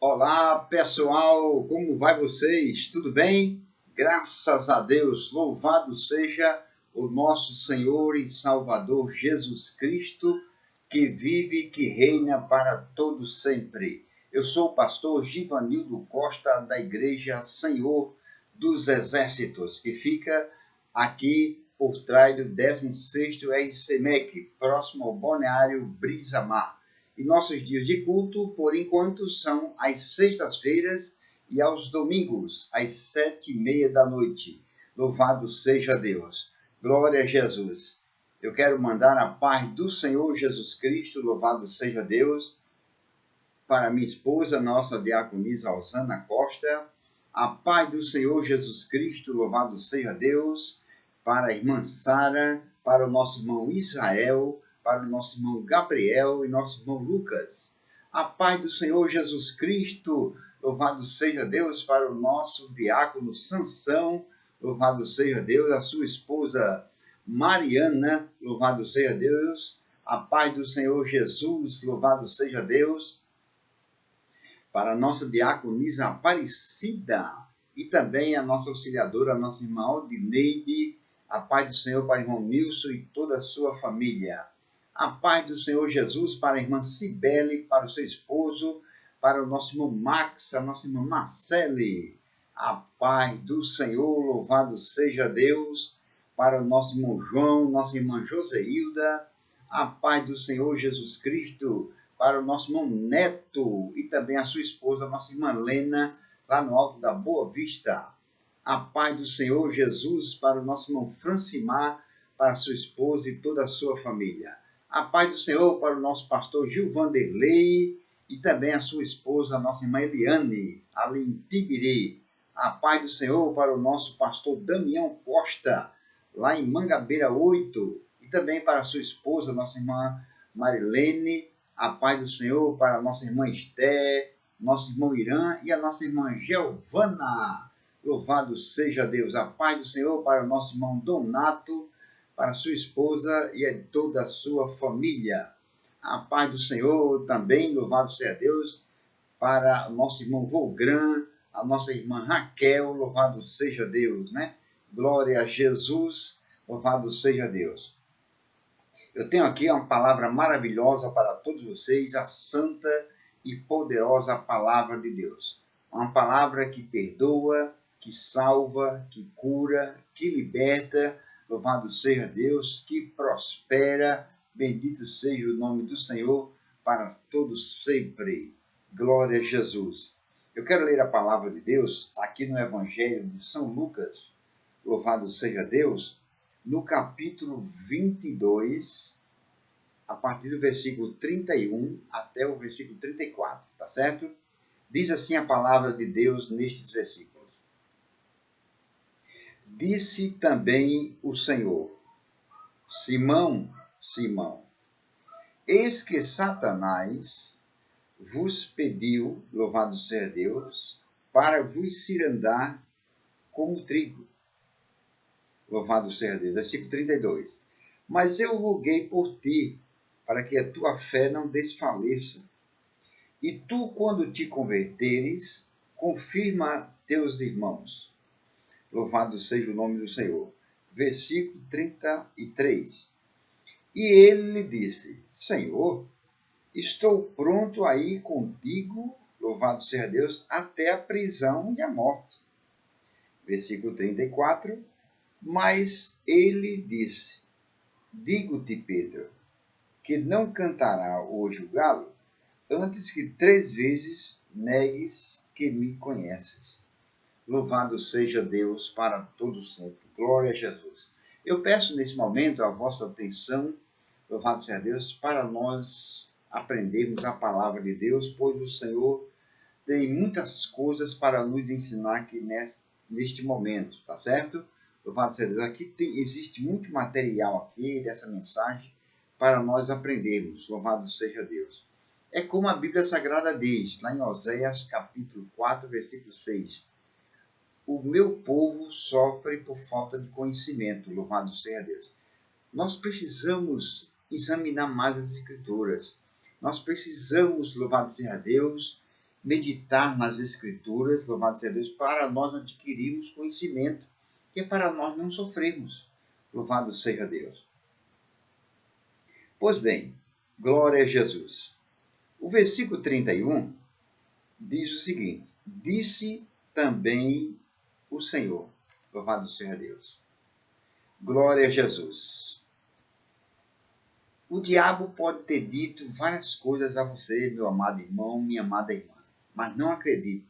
Olá, pessoal, como vai vocês? Tudo bem? Graças a Deus, louvado seja o nosso Senhor e Salvador Jesus Cristo, que vive e que reina para todos sempre. Eu sou o pastor Givanildo Costa, da Igreja Senhor dos Exércitos, que fica aqui por trás do 16º RCMEC, próximo ao Balneário Brisa Mar. E nossos dias de culto, por enquanto, são às sextas-feiras e aos domingos, às 7h30 da noite. Louvado seja Deus. Glória a Jesus. Eu quero mandar a paz do Senhor Jesus Cristo, louvado seja Deus, para minha esposa, nossa diaconisa Alzana Costa. A paz do Senhor Jesus Cristo, louvado seja Deus, para a irmã Sara, para o nosso irmão Israel, para o nosso irmão Gabriel e nosso irmão Lucas. A paz do Senhor Jesus Cristo, louvado seja Deus, para o nosso diácono Sansão, louvado seja Deus, a sua esposa Mariana, louvado seja Deus. A paz do Senhor Jesus, louvado seja Deus, para a nossa diaconisa Aparecida e também a nossa auxiliadora, a nossa irmã Aldineide. A paz do Senhor para o irmão Nilson e toda a sua família. A paz do Senhor Jesus para a irmã Cibele, para o seu esposo, para o nosso irmão Max, a nossa irmã Marcele. A paz do Senhor, louvado seja Deus, para o nosso irmão João, nossa irmã Joseilda. A paz do Senhor Jesus Cristo para o nosso irmão Neto e também a sua esposa, a nossa irmã Lena, lá no Alto da Boa Vista. A paz do Senhor Jesus para o nosso irmão Francimar, para a sua esposa e toda a sua família. A paz do Senhor para o nosso pastor Gil Vanderlei e também a sua esposa, a nossa irmã Eliane, ali em Tibiri. A paz do Senhor para o nosso pastor Damião Costa, lá em Mangabeira 8, e também para a sua esposa, nossa irmã Marilene. A paz do Senhor para a nossa irmã Esté, nosso irmão Irã e a nossa irmã Giovana. Louvado seja Deus. A paz do Senhor para o nosso irmão Donato, para a sua esposa e a toda a sua família. A paz do Senhor também, louvado seja Deus, para o nosso irmão Volgran, a nossa irmã Raquel, louvado seja Deus, né? Glória a Jesus, louvado seja Deus. Eu tenho aqui uma palavra maravilhosa para todos vocês, a santa e poderosa palavra de Deus. Uma palavra que perdoa, que salva, que cura, que liberta, louvado seja Deus, que prospera, bendito seja o nome do Senhor para todos sempre. Glória a Jesus. Eu quero ler a palavra de Deus aqui no Evangelho de São Lucas, louvado seja Deus, no capítulo 22, a partir do versículo 31 até o versículo 34, tá certo? Diz assim a palavra de Deus nestes versículos. Disse também o Senhor: Simão, Simão, eis que Satanás vos pediu, louvado seja Deus, para vos cirandar como trigo. Louvado seja Deus. Versículo 32. Mas eu roguei por ti, para que a tua fé não desfaleça. E tu, quando te converteres, confirma teus irmãos. Louvado seja o nome do Senhor. Versículo 33. E ele lhe disse: Senhor, estou pronto a ir contigo, louvado seja Deus, até a prisão e a morte. Versículo 34. Mas ele disse: Digo-te, Pedro, que não cantará hoje o galo, antes que 3 vezes negues que me conheces. Louvado seja Deus para todos sempre. Glória a Jesus. Eu peço nesse momento a vossa atenção, louvado seja Deus, para nós aprendermos a palavra de Deus, pois o Senhor tem muitas coisas para nos ensinar aqui neste momento, tá certo? Louvado seja Deus. Aqui existe muito material aqui dessa mensagem para nós aprendermos. Louvado seja Deus. É como a Bíblia Sagrada diz, lá em Oséias capítulo 4, versículo 6. O meu povo sofre por falta de conhecimento. Louvado seja Deus. Nós precisamos examinar mais as Escrituras. Nós precisamos, louvado seja Deus, meditar nas Escrituras, louvado seja Deus, para nós adquirirmos conhecimento, que é para nós não sofrermos. Louvado seja Deus. Pois bem, glória a Jesus. O versículo 31 diz o seguinte: disse também o Senhor, louvado seja Deus. Glória a Jesus. O diabo pode ter dito várias coisas a você, meu amado irmão, minha amada irmã, mas não acredite.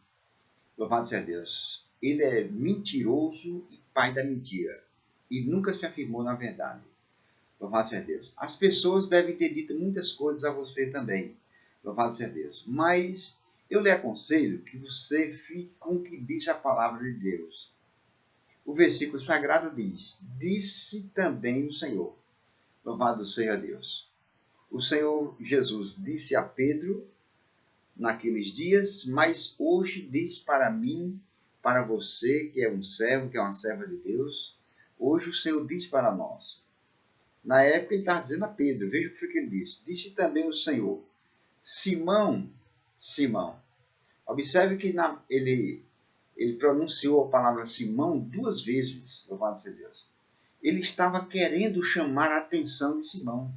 Louvado seja Deus. Ele é mentiroso e pai da mentira, e nunca se afirmou na verdade. Louvado seja Deus. As pessoas devem ter dito muitas coisas a você também. Louvado seja Deus. Mas eu lhe aconselho que você fique com o que diz a palavra de Deus. O versículo sagrado diz: disse também o Senhor. Louvado seja Deus. O Senhor Jesus disse a Pedro naqueles dias, mas hoje diz para mim, para você que é um servo, que é uma serva de Deus, hoje o Senhor diz para nós. Na época ele estava dizendo a Pedro, veja o que foi que ele disse. Disse também o Senhor: Simão, Simão. Observe que ele pronunciou a palavra Simão 2 vezes, louvado seja Deus. Ele estava querendo chamar a atenção de Simão,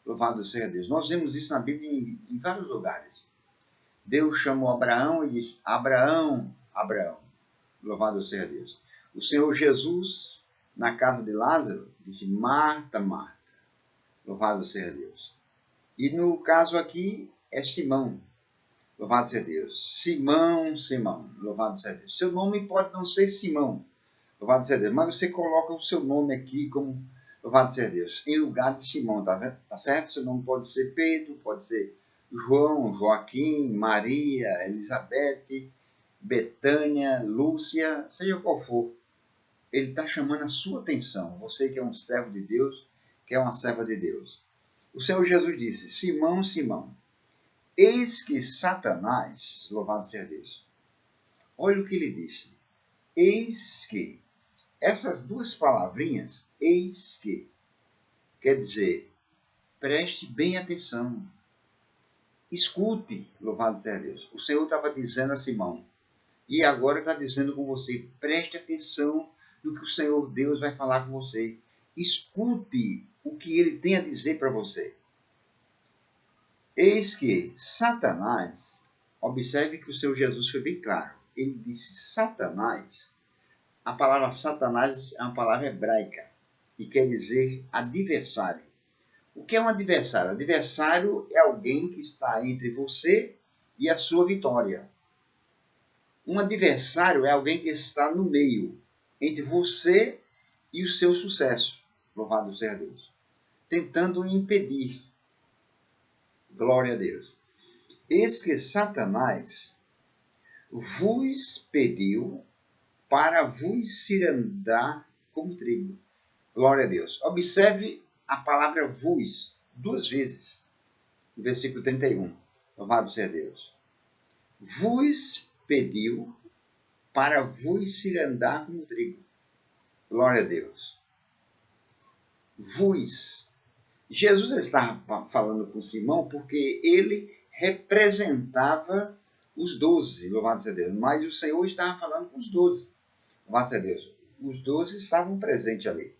louvado seja Deus. Nós vemos isso na Bíblia em vários lugares. Deus chamou Abraão e disse: Abraão, Abraão, louvado seja Deus. O Senhor Jesus, na casa de Lázaro, disse: Marta, Marta, louvado seja Deus. E no caso aqui é Simão, louvado seja Deus. Simão, Simão, louvado seja Deus. Seu nome pode não ser Simão, louvado seja Deus, mas você coloca o seu nome aqui como, louvado seja Deus, em lugar de Simão, tá certo? Seu nome pode ser Pedro, pode ser João, Joaquim, Maria, Elizabeth, Betânia, Lúcia, seja qual for. Ele está chamando a sua atenção, você que é um servo de Deus, que é uma serva de Deus. O Senhor Jesus disse: Simão, Simão, eis que Satanás, louvado seja Deus. Olha o que ele disse. Eis que. Essas 2 palavrinhas, eis que, quer dizer, preste bem atenção. Escute, louvado seja Deus. O Senhor estava dizendo a Simão, e agora está dizendo com você, preste atenção no que o Senhor Deus vai falar com você. Escute o que ele tem a dizer para você. Eis que Satanás, observe que o Senhor Jesus foi bem claro. Ele disse Satanás. A palavra Satanás é uma palavra hebraica e quer dizer adversário. O que é um adversário? Adversário é alguém que está entre você e a sua vitória. Um adversário é alguém que está no meio, entre você e o seu sucesso. Louvado seja Deus. Tentando impedir. Glória a Deus. Eis que Satanás vos pediu para vos cirandar como trigo. Glória a Deus. Observe a palavra vos 2 vezes. No versículo 31. Louvado seja Deus. Vos pediu para vos cirandar como trigo. Glória a Deus. Vos. Jesus estava falando com Simão porque ele representava os 12, louvado seja Deus. Mas o Senhor estava falando com os 12, louvado seja Deus. Os 12 estavam presentes ali.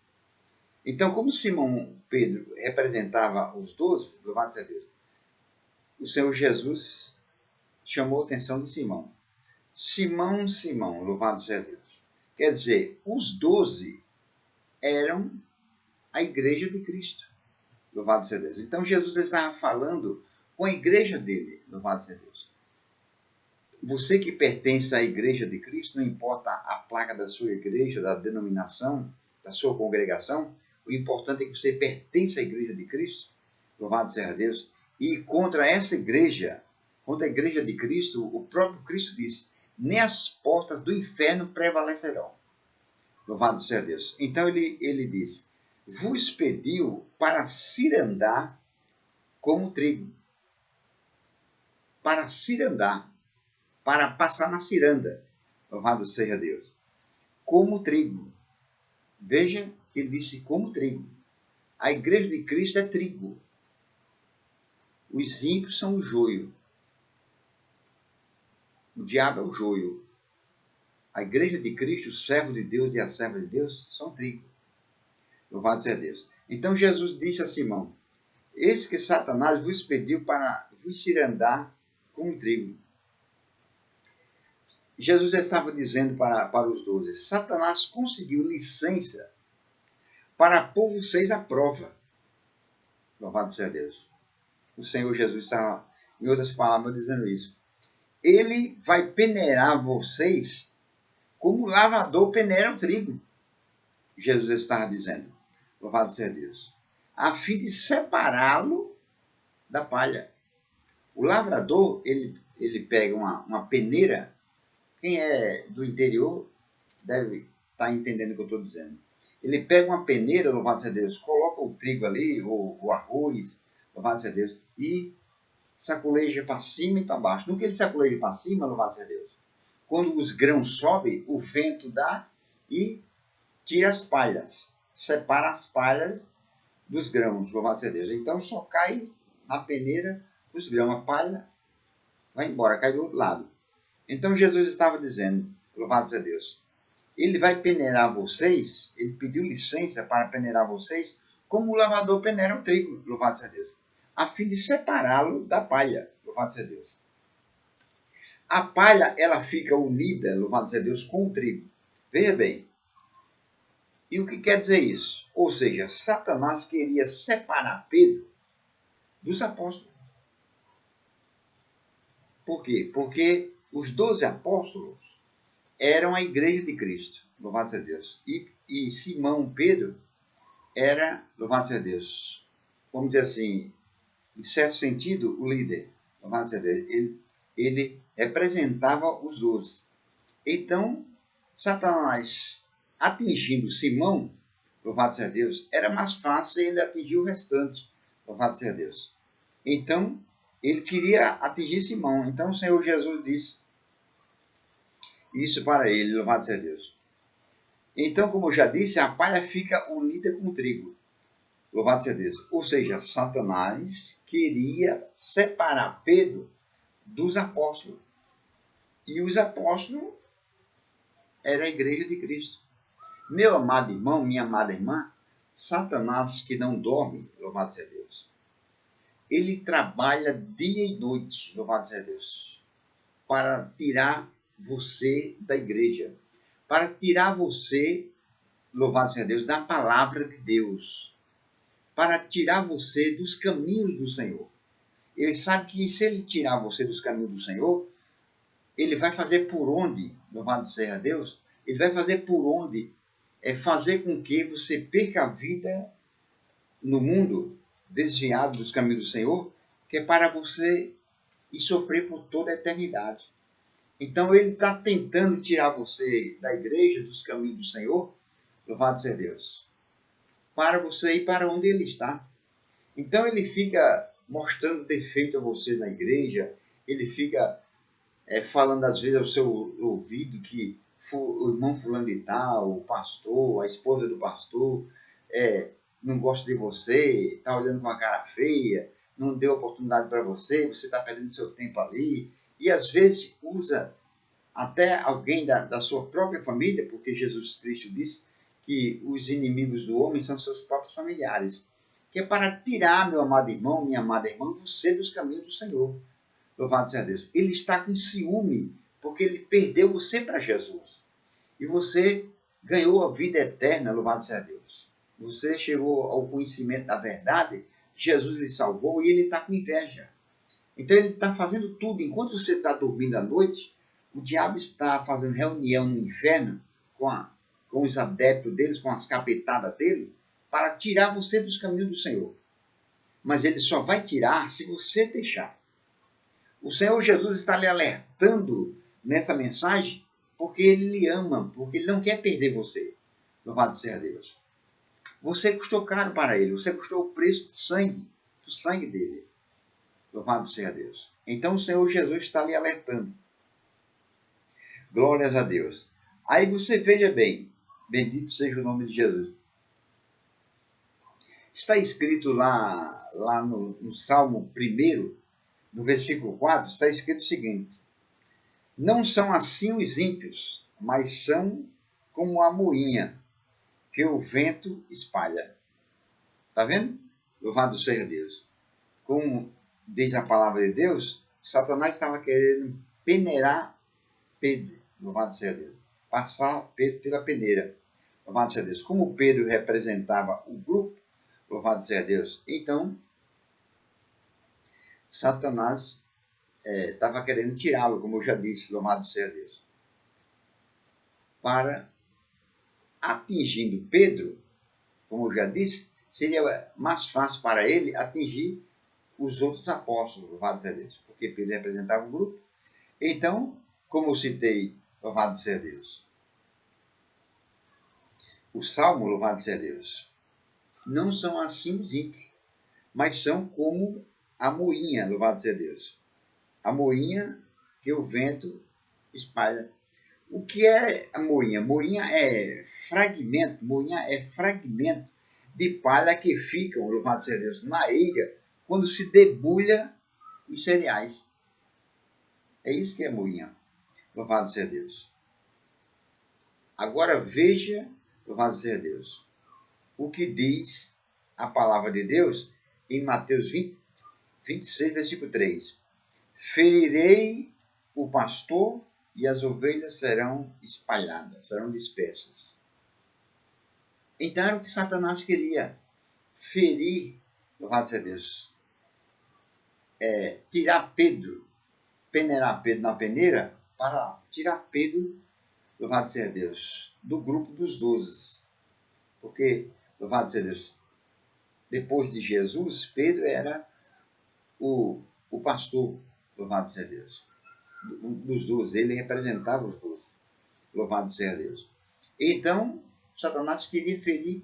Então, como Simão Pedro representava os 12, louvado seja Deus, o Senhor Jesus chamou a atenção de Simão. Simão, Simão, louvado seja Deus. Quer dizer, os 12 eram a igreja de Cristo. Louvado seja Deus. Então Jesus estava falando com a igreja dele. Louvado seja Deus. Você que pertence à igreja de Cristo, não importa a placa da sua igreja, da denominação, da sua congregação, o importante é que você pertence à igreja de Cristo. Louvado seja Deus. E contra essa igreja, contra a igreja de Cristo, o próprio Cristo disse: nem as portas do inferno prevalecerão. Louvado seja Deus. Então ele disse: vos pediu para cirandar como trigo. Para cirandar. Para passar na ciranda. Louvado seja Deus. Como trigo. Veja que ele disse como trigo. A igreja de Cristo é trigo. Os ímpios são o joio. O diabo é o joio. A igreja de Cristo, o servo de Deus e a serva de Deus, são trigo. Louvado seja Deus. Então Jesus disse a Simão: eis que Satanás vos pediu para vos cirandar como trigo. Jesus estava dizendo para os 12: Satanás conseguiu licença para pôr vocês à prova. Louvado seja Deus. O Senhor Jesus está, em outras palavras, dizendo isso. Ele vai peneirar vocês como o lavador peneira o trigo. Jesus estava dizendo. Louvado seja Deus. A fim de separá-lo da palha. O lavrador, ele pega uma peneira. Quem é do interior deve estar entendendo o que eu estou dizendo. Ele pega uma peneira, louvado seja Deus, coloca o trigo ali, o arroz, louvado seja Deus, e sacoleja para cima e para baixo. No que ele sacoleja para cima, louvado seja Deus, quando os grãos sobem, o vento dá e tira as palhas, separa as palhas dos grãos, louvado seja Deus. Então só cai na peneira os grãos, a palha vai embora, cai do outro lado. Então Jesus estava dizendo, louvado seja Deus, ele vai peneirar vocês, ele pediu licença para peneirar vocês, como o lavador peneira o trigo, louvado seja Deus, a fim de separá-lo da palha, louvado seja Deus. A palha, ela fica unida, louvado seja Deus, com o trigo. Veja bem. E o que quer dizer isso? Ou seja, Satanás queria separar Pedro dos apóstolos. Por quê? Porque os 12 apóstolos eram a igreja de Cristo, louvado seja Deus. E Simão Pedro era, louvado seja Deus, vamos dizer assim, em certo sentido, o líder, louvado seja Deus. Ele representava os 12. Então, Satanás atingindo Simão, louvado seja Deus, era mais fácil ele atingir o restante, louvado seja Deus. Então, ele queria atingir Simão. Então, o Senhor Jesus disse isso para ele, louvado seja Deus. Então, como eu já disse, a palha fica unida com o trigo, louvado seja Deus. Ou seja, Satanás queria separar Pedro dos apóstolos. E os apóstolos eram a igreja de Cristo. Meu amado irmão, minha amada irmã, Satanás que não dorme, louvado seja Deus, ele trabalha dia e noite, louvado seja Deus, para tirar você da igreja, para tirar você, louvado seja Deus, da palavra de Deus, para tirar você dos caminhos do Senhor. Ele sabe que se ele tirar você dos caminhos do Senhor, ele vai fazer por onde, louvado seja Deus, ele vai fazer por onde fazer com que você perca a vida no mundo, desviado dos caminhos do Senhor, que é para você ir sofrer por toda a eternidade. Então ele está tentando tirar você da igreja, dos caminhos do Senhor, louvado seja Deus, para você ir para onde ele está. Então ele fica mostrando defeito a você na igreja, ele fica falando às vezes ao seu ouvido que o irmão fulano de tal, o pastor, a esposa do pastor, não gosta de você, está olhando com a cara feia, não deu oportunidade para você, você está perdendo seu tempo ali. E às vezes usa até alguém da sua própria família, porque Jesus Cristo disse que os inimigos do homem são seus próprios familiares, que é para tirar, meu amado irmão, minha amada irmã, você dos caminhos do Senhor. Louvado seja Deus. Ele está com ciúme, porque ele perdeu você para Jesus. E você ganhou a vida eterna, louvado seja Deus. Você chegou ao conhecimento da verdade, Jesus lhe salvou e ele está com inveja. Então ele está fazendo tudo. Enquanto você está dormindo à noite, o diabo está fazendo reunião no inferno com os adeptos deles, com as capetadas dele, para tirar você dos caminhos do Senhor. Mas ele só vai tirar se você deixar. O Senhor Jesus está lhe alertando nessa mensagem porque ele lhe ama, porque ele não quer perder você. Louvado seja Deus. Você custou caro para ele, você custou o preço do sangue dele. Louvado seja Deus. Então o Senhor Jesus está lhe alertando. Glórias a Deus. Aí você veja bem, bendito seja o nome de Jesus. Está escrito lá no Salmo 1, no versículo 4, está escrito o seguinte: Não são assim os ímpios, mas são como a moinha que o vento espalha. Está vendo? Louvado seja Deus. Como diz a palavra de Deus, Satanás estava querendo peneirar Pedro. Louvado seja Deus. Passar Pedro pela peneira. Louvado seja Deus. Como Pedro representava o grupo, louvado seja Deus, então Satanás estava querendo tirá-lo, como eu já disse, louvado seja Deus. Para, atingindo Pedro, como eu já disse, seria mais fácil para ele atingir os outros apóstolos, louvado seja Deus, porque Pedro representava um grupo. Então, como eu citei, louvado seja Deus, o Salmo, louvado seja Deus, não são assim os ímpios, mas são como a moinha, louvado seja Deus. A moinha que o vento espalha. O que é a moinha? Moinha é fragmento de palha que ficam, louvado seja Deus, na eira, quando se debulha os cereais. É isso que é moinha, louvado seja Deus. Agora veja, louvado seja Deus, o que diz a palavra de Deus em Mateus 26, versículo 3. Ferirei o pastor e as ovelhas serão espalhadas, serão dispersas. Então era o que Satanás queria, ferir, louvado seja Deus, tirar Pedro, peneirar Pedro na peneira, para tirar Pedro, louvado seja Deus, do grupo dos 12. Porque, louvado seja Deus, depois de Jesus, Pedro era o pastor, louvado seja Deus, dos 12. Ele representava os 12. Louvado seja Deus. Então, Satanás queria ferir,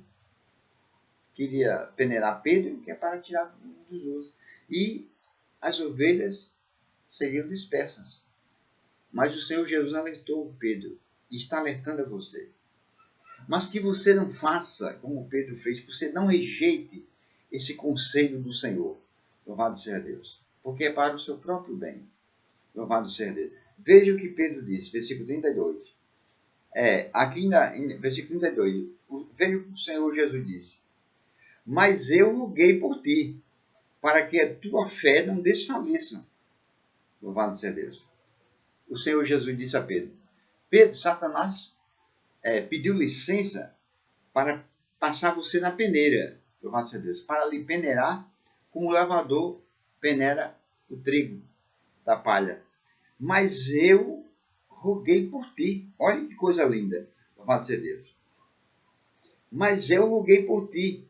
queria peneirar Pedro, que é para tirar dos 12. E as ovelhas seriam dispersas. Mas o Senhor Jesus alertou Pedro, e está alertando a você. Mas que você não faça como Pedro fez, que você não rejeite esse conselho do Senhor. Louvado seja Deus. Porque é para o seu próprio bem. Louvado seja Deus. Veja o que Pedro disse, versículo 32. Aqui em versículo 32, veja o que o Senhor Jesus disse. Mas eu roguei por ti, para que a tua fé não desfaleça. Louvado seja Deus. O Senhor Jesus disse a Pedro, Pedro, Satanás pediu licença para passar você na peneira, louvado seja Deus, para lhe peneirar como o lavador peneira o trigo da palha. Mas eu roguei por ti. Olha que coisa linda, louvado seja Deus. Mas eu roguei por ti,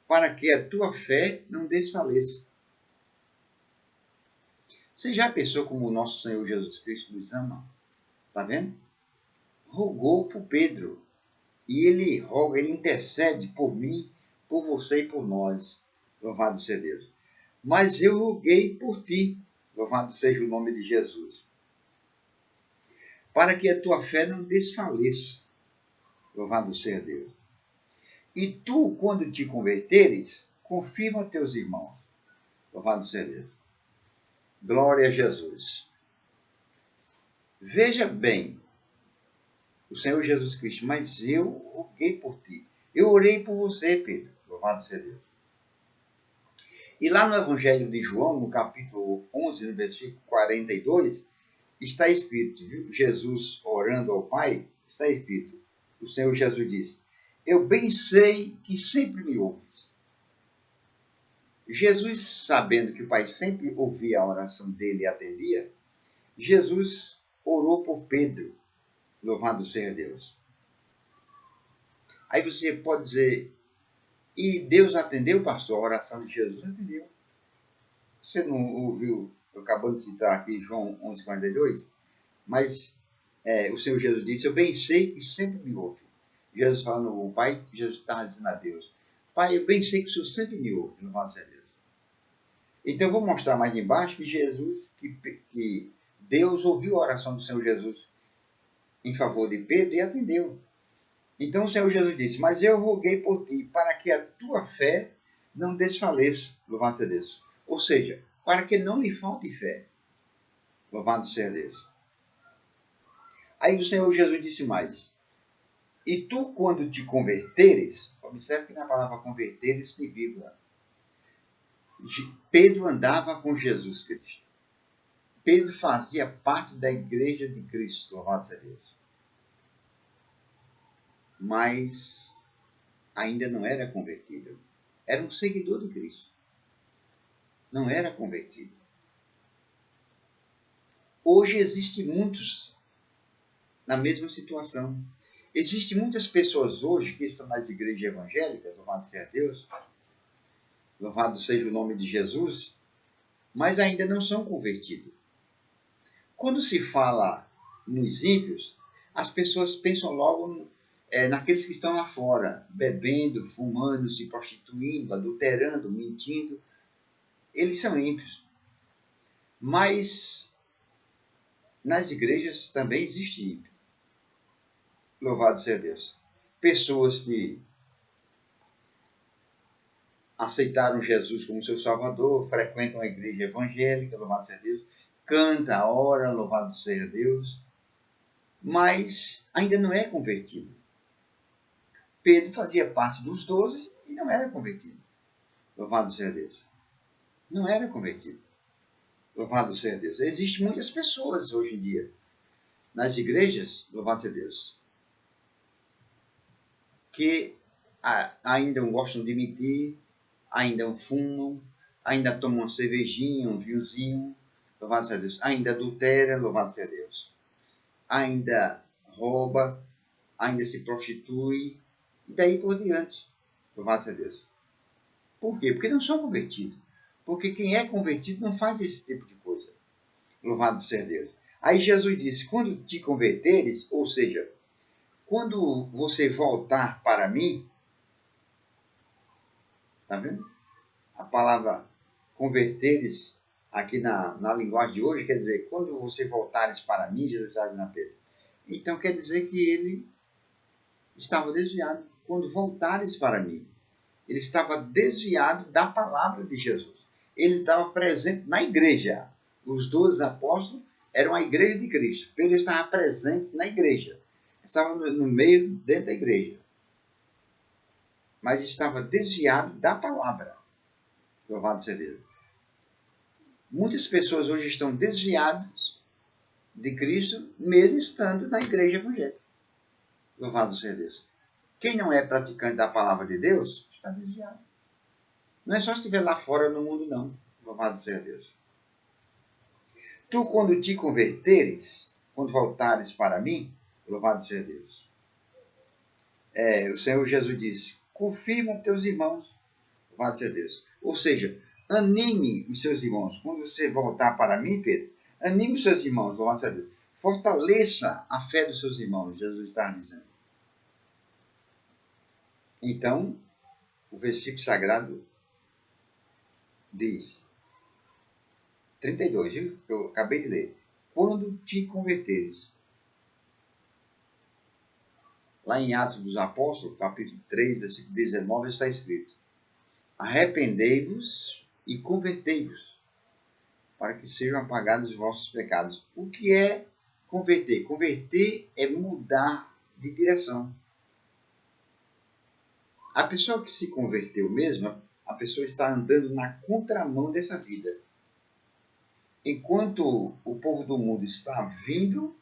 para que a tua fé não desfaleça. Você já pensou como o nosso Senhor Jesus Cristo nos ama? Está vendo? Rogou por Pedro. E ele roga, ele intercede por mim, por você e por nós. Louvado seja Deus. Mas eu roguei por ti. Louvado seja o nome de Jesus. Para que a tua fé não desfaleça. Louvado seja Deus. E tu, quando te converteres, confirma teus irmãos. Louvado seja Deus. Glória a Jesus. Veja bem, o Senhor Jesus Cristo, mas eu roguei por ti. Eu orei por você, Pedro. Louvado seja Deus. E lá no Evangelho de João, no capítulo 11, no versículo 42, está escrito, viu? Jesus orando ao Pai, está escrito, o Senhor Jesus disse, eu bem sei que sempre me ouves. Jesus, sabendo que o Pai sempre ouvia a oração dele e atendia, Jesus orou por Pedro, louvado seja Deus. Aí você pode dizer, e Deus atendeu, pastor, a oração de Jesus? Atendeu. Você não ouviu, eu acabando de citar aqui João 11:42? Mas o Senhor Jesus disse, eu bem sei que sempre me ouve. Jesus falando ao Pai, Jesus estava dizendo a Deus, Pai, eu bem sei que o Senhor sempre me ouve, louvado seja Deus. Então eu vou mostrar mais embaixo que Jesus, que Deus ouviu a oração do Senhor Jesus em favor de Pedro e atendeu. Então o Senhor Jesus disse, mas eu roguei por ti, para que a tua fé não desfaleça, louvado seja Deus. Ou seja, para que não lhe falte fé, louvado seja Deus. Aí o Senhor Jesus disse mais: e tu, quando te converteres, observe que na palavra converteres tem vírgula. Pedro andava com Jesus Cristo. Pedro fazia parte da igreja de Cristo, louvado seja Deus. Mas ainda não era convertido. Era um seguidor de Cristo. Não era convertido. Hoje existem muitos na mesma situação. Existem muitas pessoas hoje que estão nas igrejas evangélicas, louvado seja Deus, louvado seja o nome de Jesus, mas ainda não são convertidos. Quando se fala nos ímpios, as pessoas pensam logo naqueles que estão lá fora, bebendo, fumando, se prostituindo, adulterando, mentindo. Eles são ímpios. Mas nas igrejas também existe ímpio. Louvado seja Deus. Pessoas que aceitaram Jesus como seu Salvador, frequentam a igreja evangélica, louvado seja Deus, canta, ora, louvado seja Deus, mas ainda não é convertido. Pedro fazia parte dos 12 e não era convertido. Louvado seja Deus. Não era convertido. Louvado seja Deus. Existem muitas pessoas hoje em dia nas igrejas, louvado seja Deus, que ainda gostam de mentir, ainda fumam, ainda tomam uma cervejinha, um vinhozinho, louvado seja Deus. Ainda adultera, louvado seja Deus. Ainda rouba, ainda se prostitui, e daí por diante, louvado seja Deus. Por quê? Porque não são convertidos. Porque quem é convertido não faz esse tipo de coisa. Louvado seja Deus. Aí Jesus disse, quando te converteres, ou seja, quando você voltar para mim, tá vendo? A palavra converteres, aqui na linguagem de hoje, quer dizer, quando você voltares para mim, Jesus está dizendo a Pedro. Então quer dizer que ele estava desviado. Quando voltares para mim, ele estava desviado da palavra de Jesus. Ele estava presente na igreja. Os 12 apóstolos eram a igreja de Cristo. Pedro estava presente na igreja. Estava no meio, dentro da igreja. Mas estava desviado da palavra. Louvado seja Deus. Muitas pessoas hoje estão desviadas de Cristo, mesmo estando na igreja evangélica. Louvado seja Deus. Quem não é praticante da palavra de Deus, está desviado. Não é só estiver lá fora no mundo, não. Louvado seja Deus. Tu, quando te converteres, quando voltares para mim, louvado seja Deus. O Senhor Jesus disse, confirma teus irmãos, louvado seja Deus. Ou seja, anime os seus irmãos. Quando você voltar para mim, Pedro, anime os seus irmãos, louvado seja Deus. Fortaleça a fé dos seus irmãos, Jesus está dizendo. Então, o versículo sagrado diz, 32, viu? Eu acabei de ler. Quando te converteres. Lá em Atos dos Apóstolos, capítulo 3, versículo 19, está escrito: arrependei-vos e convertei-vos, para que sejam apagados os vossos pecados. O que é converter? Converter é mudar de direção. A pessoa que se converteu mesmo, a pessoa está andando na contramão dessa vida. Enquanto o povo do mundo está vindo,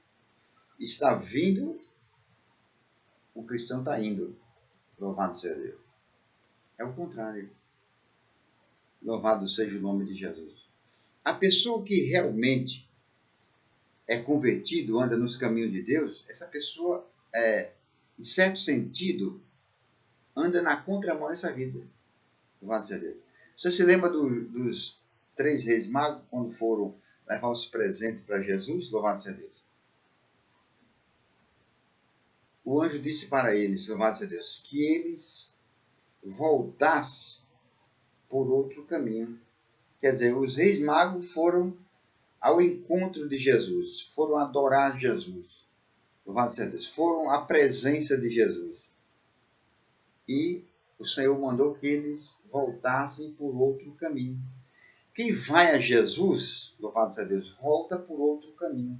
o cristão está indo. Louvado seja Deus. É o contrário. Louvado seja o nome de Jesus. A pessoa que realmente é convertido, anda nos caminhos de Deus, essa pessoa, em certo sentido, anda na contramão dessa vida. Louvado seja Deus. Você se lembra dos 3 reis magos, quando foram levar os presentes para Jesus? Louvado seja Deus. O anjo disse para eles, louvado seja Deus, que eles voltassem por outro caminho. Quer dizer, os reis magos foram ao encontro de Jesus, foram adorar Jesus. Louvado seja Deus. Foram à presença de Jesus. E o Senhor mandou que eles voltassem por outro caminho. Quem vai a Jesus, louvado seja Deus, volta por outro caminho.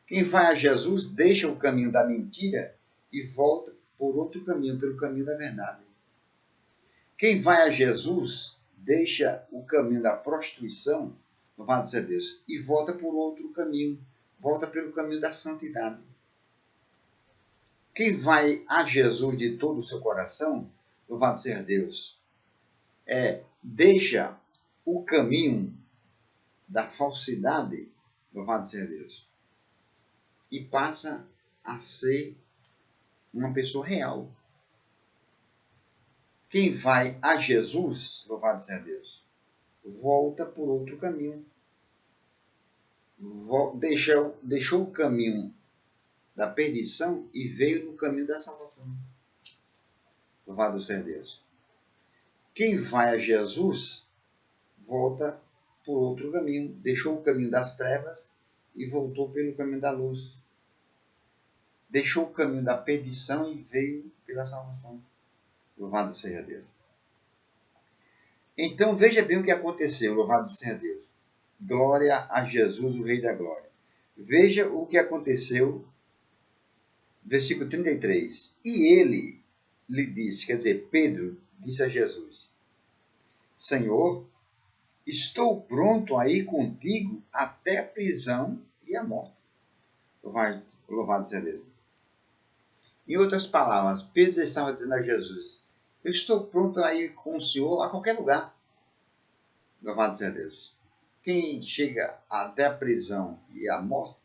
Quem vai a Jesus deixa o caminho da mentira e volta por outro caminho, pelo caminho da verdade. Quem vai a Jesus deixa o caminho da prostituição, louvado seja Deus, e volta por outro caminho, volta pelo caminho da santidade. Quem vai a Jesus de todo o seu coração, louvado seja Deus, deixa o caminho da falsidade, louvado seja Deus, e passa a ser uma pessoa real. Quem vai a Jesus, louvado seja Deus, volta por outro caminho. Deixou o caminho da perdição e veio no caminho da salvação. Louvado seja Deus. Quem vai a Jesus, volta por outro caminho. Deixou o caminho das trevas e voltou pelo caminho da luz. Deixou o caminho da perdição e veio pela salvação. Louvado seja Deus. Então veja bem o que aconteceu. Louvado seja Deus. Glória a Jesus, o Rei da Glória. Veja o que aconteceu. Versículo 33. E ele lhe disse, quer dizer, Pedro disse a Jesus: Senhor, estou pronto a ir contigo até a prisão e a morte. Louvado seja Deus. Em outras palavras, Pedro estava dizendo a Jesus: eu estou pronto a ir com o Senhor a qualquer lugar. Louvado seja Deus. Quem chega até a prisão e a morte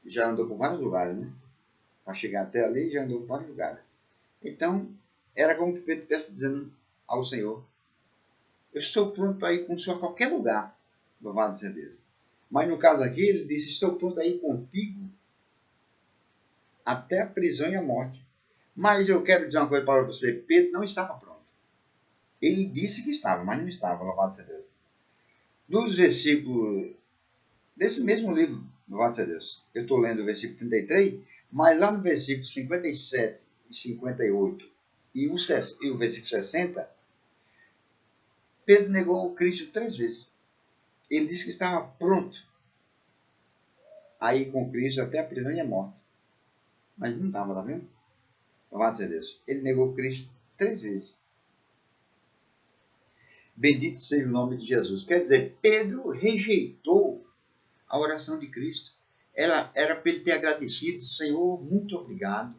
já andou por vários lugares, né? Para chegar até ali, já andou por vários lugares. Então, era como que Pedro estivesse dizendo ao Senhor: eu estou pronto para ir com o Senhor a qualquer lugar. Louvado seja Deus. Mas no caso aqui, ele disse: estou pronto a ir contigo até a prisão e a morte. Mas eu quero dizer uma coisa para você: Pedro não estava pronto. Ele disse que estava, mas não estava. Louvado seja Deus. Nos versículos desse mesmo livro, louvado seja Deus, eu estou lendo o versículo 33, mas lá no versículo 57 e 58 e o versículo 60, Pedro negou o Cristo 3 vezes. Ele disse que estava pronto a ir com Cristo até a prisão e a morte. Mas não estava, tá vendo? Louvado seja Deus. Ele negou Cristo 3 vezes. Bendito seja o nome de Jesus. Quer dizer, Pedro rejeitou a oração de Cristo. Ela era para ele ter agradecido: Senhor, muito obrigado.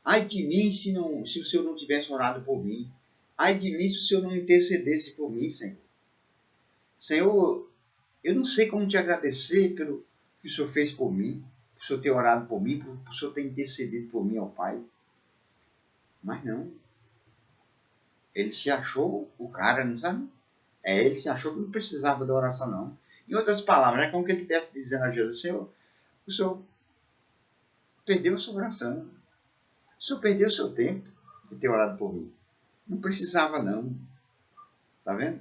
Ai de mim se o Senhor não tivesse orado por mim. Ai de mim se o Senhor não intercedesse por mim, Senhor. Senhor, eu não sei como te agradecer pelo que o Senhor fez por mim, por o Senhor ter orado por mim, por o Senhor ter intercedido por mim ao Pai. Mas não. Ele se achou o cara, não sabe? Ele se achou que não precisava da oração, não. Em outras palavras, é como que ele estivesse dizendo a Jesus: Senhor, o Senhor perdeu a sua oração. O Senhor perdeu o seu tempo de ter orado por mim. Não precisava, não. Está vendo?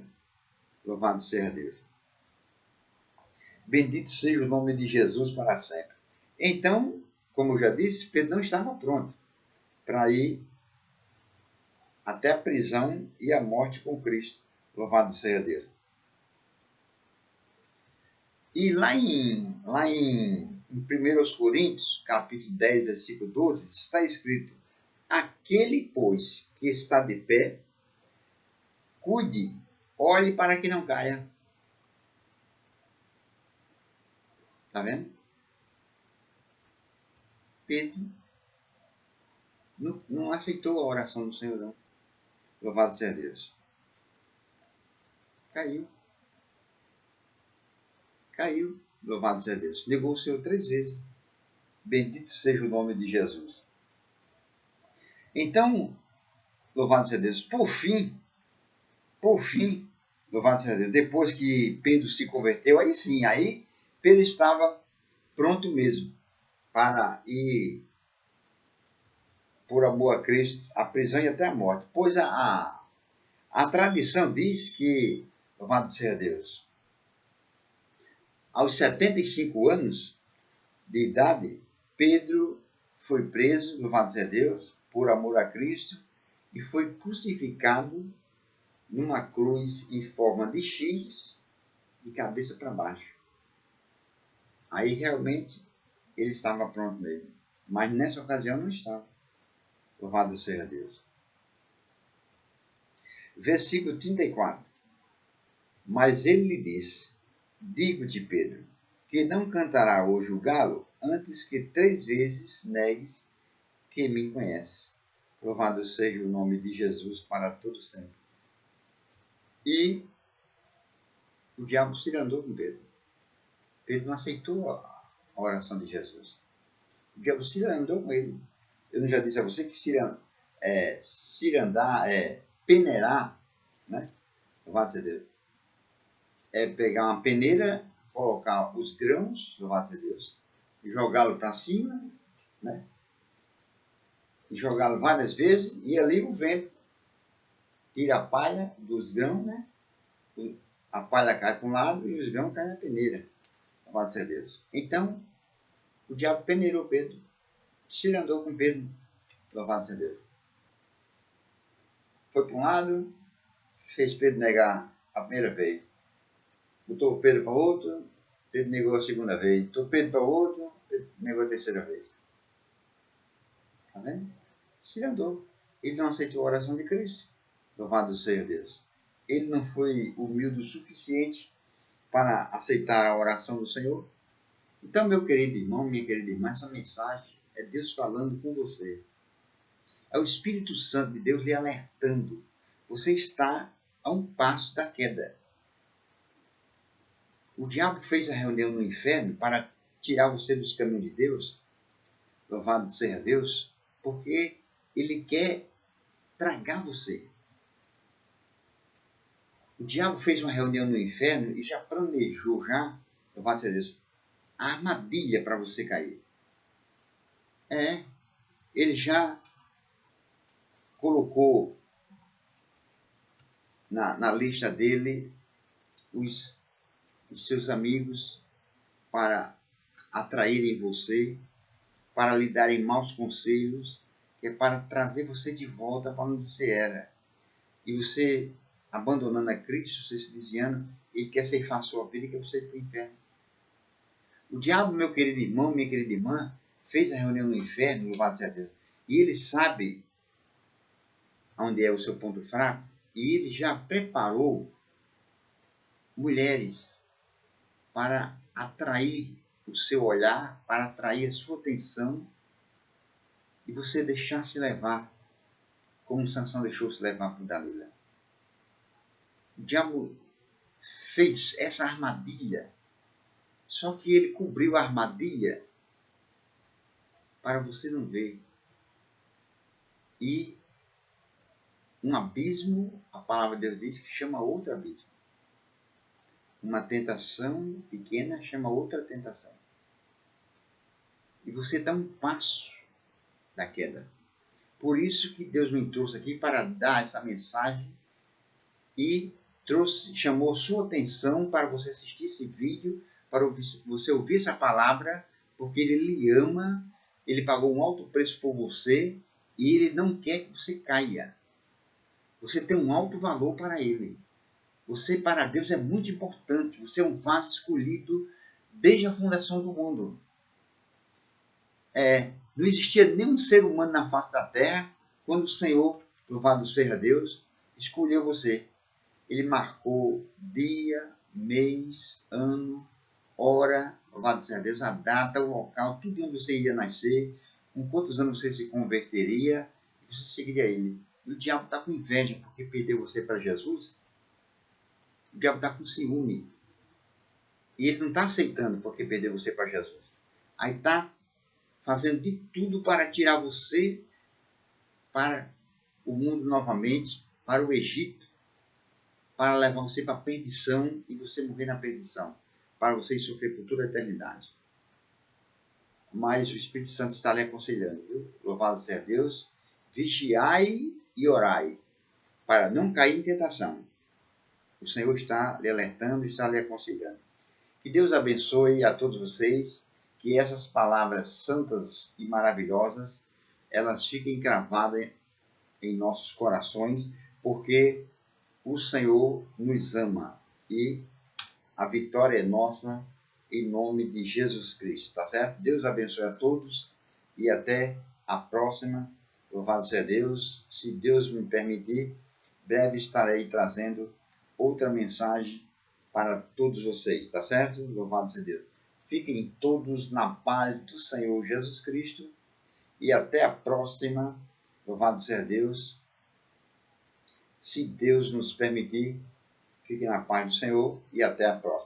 Louvado seja Deus. Bendito seja o nome de Jesus para sempre. Então, como eu já disse, Pedro não estava pronto para ir até a prisão e a morte com Cristo. Louvado seja Deus. E lá em 1 Coríntios, capítulo 10, versículo 12, está escrito: aquele, pois, que está de pé, cuide, olhe para que não caia. Está vendo? Pedro não aceitou a oração do Senhor, não. Louvado seja Deus. Caiu. Louvado seja Deus. Negou o Senhor 3 vezes. Bendito seja o nome de Jesus. Então, louvado seja Deus. Por fim, louvado seja Deus, depois que Pedro se converteu, aí sim, aí Pedro estava pronto mesmo para ir por amor a Cristo, a prisão e até a morte. Pois a tradição diz que, louvado seja Deus, aos 75 anos de idade, Pedro foi preso, louvado seja Deus, por amor a Cristo, e foi crucificado numa cruz em forma de X, de cabeça para baixo. Aí realmente ele estava pronto mesmo. Mas nessa ocasião não estava. Louvado seja Deus. Versículo 34. Mas ele lhe disse: digo-te, Pedro, que não cantará hoje o galo antes que 3 vezes negues que me conhece. Louvado seja o nome de Jesus para todo sempre. E o diabo se andou com Pedro. Pedro não aceitou a oração de Jesus. O diabo se andou com ele. Eu não já disse a você que cirandar é peneirar, né? Louvado seja Deus. É pegar uma peneira, colocar os grãos, louvado seja Deus, e jogá-lo para cima, né? E jogá-lo várias vezes, e ali o vento tira a palha dos grãos, né? A palha cai para um lado e os grãos caem na peneira. Louvado seja Deus. Então, o diabo peneirou Pedro, cirandou com Pedro, louvado seja Deus. Foi para um lado, fez Pedro negar a primeira vez. Botou Pedro para outro, Pedro negou a segunda vez. Botou Pedro para outro, Pedro negou a terceira vez. Está vendo? Cirandou. Ele não aceitou a oração de Cristo. Louvado seja Deus. Ele não foi humilde o suficiente para aceitar a oração do Senhor. Então, meu querido irmão, minha querida irmã, essa mensagem é Deus falando com você. É o Espírito Santo de Deus lhe alertando. Você está a um passo da queda. O diabo fez a reunião no inferno para tirar você dos caminhos de Deus. Louvado seja Deus, porque ele quer tragar você. O diabo fez uma reunião no inferno e já planejou, louvado seja Deus, a armadilha para você cair. Ele já colocou na lista dele os seus amigos para atraírem você, para lhe darem maus conselhos, que é para trazer você de volta para onde você era. E você, abandonando a Cristo, você se desviando, ele quer ceifar a sua vida e quer você ir para o inferno. O diabo, meu querido irmão, minha querida irmã, fez a reunião no inferno, louvado seja Deus, e ele sabe onde é o seu ponto fraco, e ele já preparou mulheres para atrair o seu olhar, para atrair a sua atenção, e você deixar se levar, como Sansão deixou se levar por Dalila. O diabo fez essa armadilha, só que ele cobriu a armadilha para você não ver. E um abismo, a palavra de Deus diz que chama outro abismo. Uma tentação pequena chama outra tentação. E você dá um passo da queda. Por isso que Deus me trouxe aqui para dar essa mensagem e chamou sua atenção para você assistir esse vídeo, para você ouvir essa palavra, porque ele lhe ama, ele pagou um alto preço por você e ele não quer que você caia. Você tem um alto valor para ele. Você, para Deus, é muito importante. Você é um vaso escolhido desde a fundação do mundo. Não existia nenhum ser humano na face da terra quando o Senhor, louvado seja Deus, escolheu você. Ele marcou dia, mês, ano, hora, louvado seja Deus, a data, o local, tudo onde você iria nascer, com quantos anos você se converteria, e você seguiria ele. E o diabo está com inveja porque perdeu você para Jesus. O diabo está com ciúme. E ele não está aceitando porque perdeu você para Jesus. Aí está fazendo de tudo para tirar você para o mundo novamente, para o Egito, para levar você para a perdição e você morrer na perdição, para você sofrer por toda a eternidade. Mas o Espírito Santo está lhe aconselhando, viu? Louvado seja Deus, vigiai e orai, para não cair em tentação. O Senhor está lhe alertando, está lhe aconselhando. Que Deus abençoe a todos vocês, que essas palavras santas e maravilhosas, elas fiquem gravadas em nossos corações, porque o Senhor nos ama e a vitória é nossa em nome de Jesus Cristo, tá certo? Deus abençoe a todos e até a próxima. Louvado seja Deus. Se Deus me permitir, breve estarei trazendo outra mensagem para todos vocês, tá certo? Louvado seja Deus. Fiquem todos na paz do Senhor Jesus Cristo e até a próxima. Louvado seja Deus. Se Deus nos permitir, fiquem na paz do Senhor e até a próxima.